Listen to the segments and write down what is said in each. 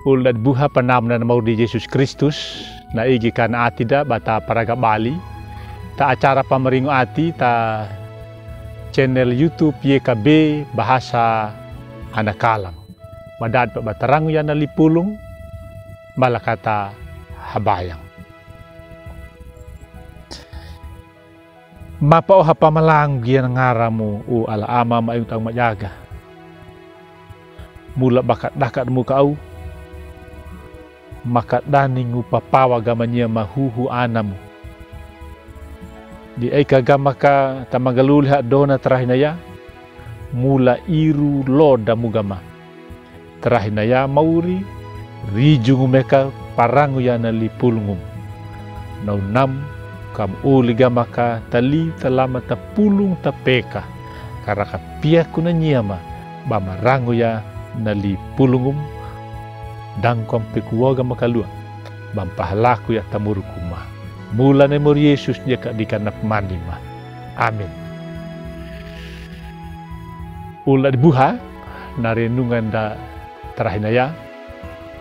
Ulat buha panamna na maudi Yesus Kristus na igi kan ati da bata paraga Bali ta acara pameringo ati ta channel YouTube YKB Bahasa Anakalang madad pa batarango yan na lipulong malakata habayang mapao hapamalang gian ngara mo o alaama maayong tang mayaga mula bakat dakat mo kau maka daning upapawa gamanya mahuhu anam di ay kagama ka tamagalulha dona terahinaya mula iru loda mugama terahinaya mauri rijung meka parangu yana lipulngum naunam kam uliga maka tali talama tapulung tapeka karaka piaku na nyama bamarangu ya nali pulungum dangkom pekuwaga makalua bampahalaku ya tamurukuma mula nemor Yesus dia dikanap manima amin. Ula dibuha na renungan da terahinaya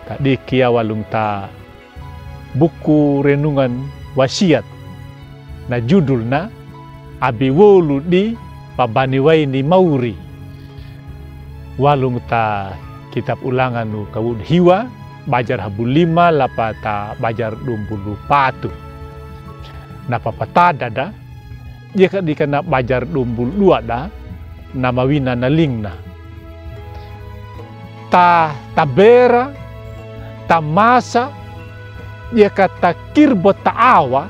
tadi kia walung ta buku renungan wasiat na judul na abiwolu di pabaniwai ni mauri walung ta kitab ulangan nu kawun hiwa bajar habu 5 lapata bajar 24 napapatada da jika dikena bajar 22 da namawina nalingna ta tabera tamasa jika takirbo taawa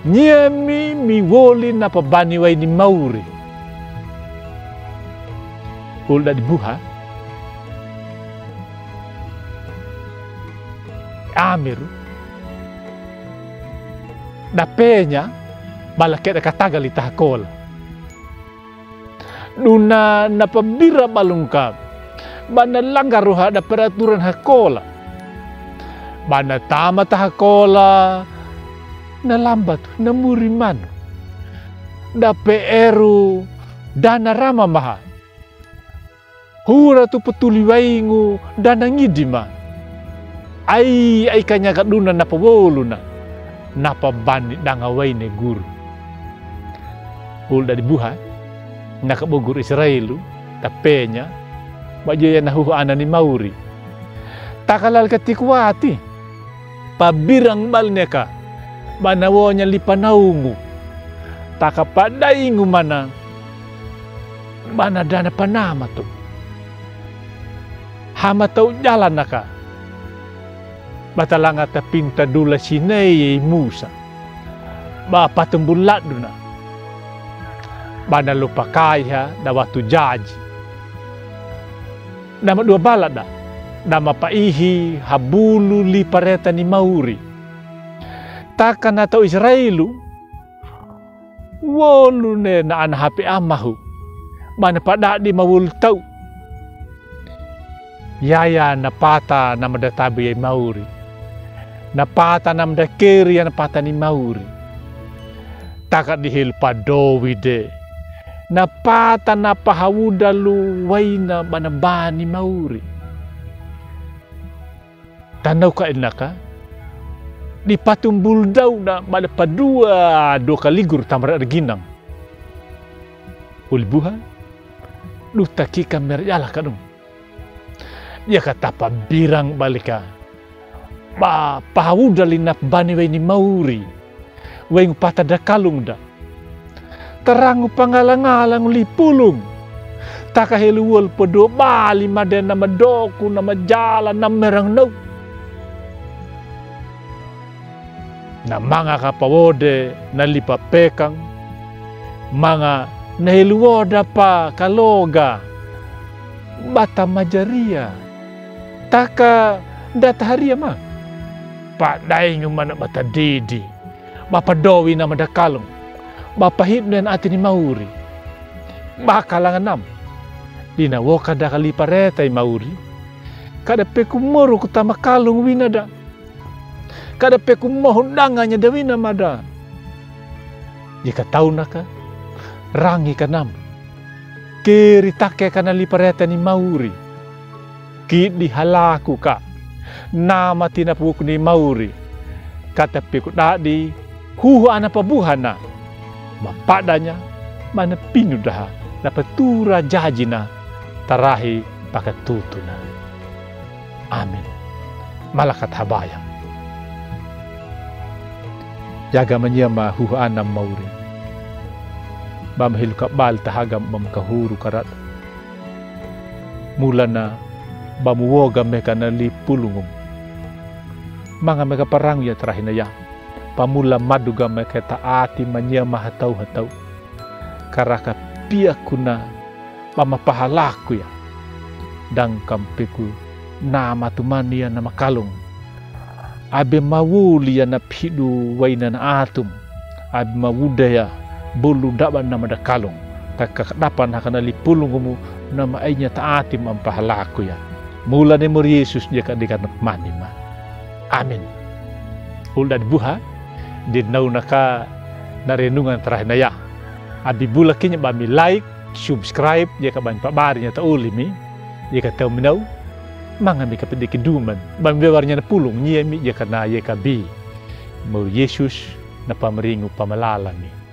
nyemi miwoli na pabaniwai ni mauri ulda dibuha Amir dapenya balaketa katagal itahakol duna napabira balungkap bana langgar ruha da peraturan hakola bana tama tahakola na lambat na muriman da peru dana rama maha hura tu petuliwaingu dana ngidima ai kanya kaduna napawolu na napabani dangawai ne guru ulda dibuha nakabogur Israelu tapenya bajaya nahuhu anani mauri takalal katikwati pabirang balneka banawonya lipanaungu takapadaingu mana bana dana panama tu hama tau jalan naka batalanga tapinta dula sinay Musa ba patumbulat duna bana lupa kaya da waktu jaji nama dua balad da nama paihi habulu li pareta ni mauri takkan atau Israelu wolu ne na an hape amahu bana pada di mawul tau yaya napata nama databi mauri napata nam da keri napata ni mauri takat dihil padowide napata napahawudalu waina banabani mauri tanaw ka inaka di patumbul daw na malapadua do kaligur tamara arginang ulbuha lutaki kamer yala kadung ya kata pabirang balika ba pahawudal inap bani ni mauri weng patada kalung da terang pangalang-alang lipulung takaheluwal podo bali maden nama doku nama jalan nama merang nau na mga kapawode na lipapekang mga nahiluwoda pa kaloga bata majaria taka dataharia ma padaing mana bata didi bapadowi na madakalong bapahit na atin ni mauri bakalangan nam dinawo kada kaliparetay mauri kada pekumoro kutama kalong winada kada pekumohundanganya dawina mada jika tahu naka rangi kanam kiri take kana lipareta ni mauri ki dihalaku ka nama tinapuk ni mauri kata pikut dadi huhu ana pabuhana mapadanya mana pinudah dapat tura jajina tarahi pakai tutuna. Amin. Malakat habaya. Jaga menyama huhu anam mauri. Bamhilu kabal tahagam mamkahuru karat. Mulana bamuwoga meka nali pulungum. Mga meka parang ya terahinaya. Pamula maduga meka taati menyama hatau-hatau. Karaka piakuna mamapahalaku ya. Dang kampiku nama tumania nama kalung. Abe mawuli ya na pidu wainan atum. Abe mawudaya bulu daban nama da kalung. Kakadapan hakana lipulungumu nama ainya taati mampahalaku ya. Mula ni mur Yesus dia kadikan manima. Amin. Ulda dibuha di naunaka na renungan terahinaya. Abi bulakinya bami like, subscribe dia kaban pabarinya ta ulimi. Dia kata minau mangami ka pedi keduman. Bami bewarnya na pulung nyemi dia kana ye kabi. Mur Yesus na pameringu pamalalami.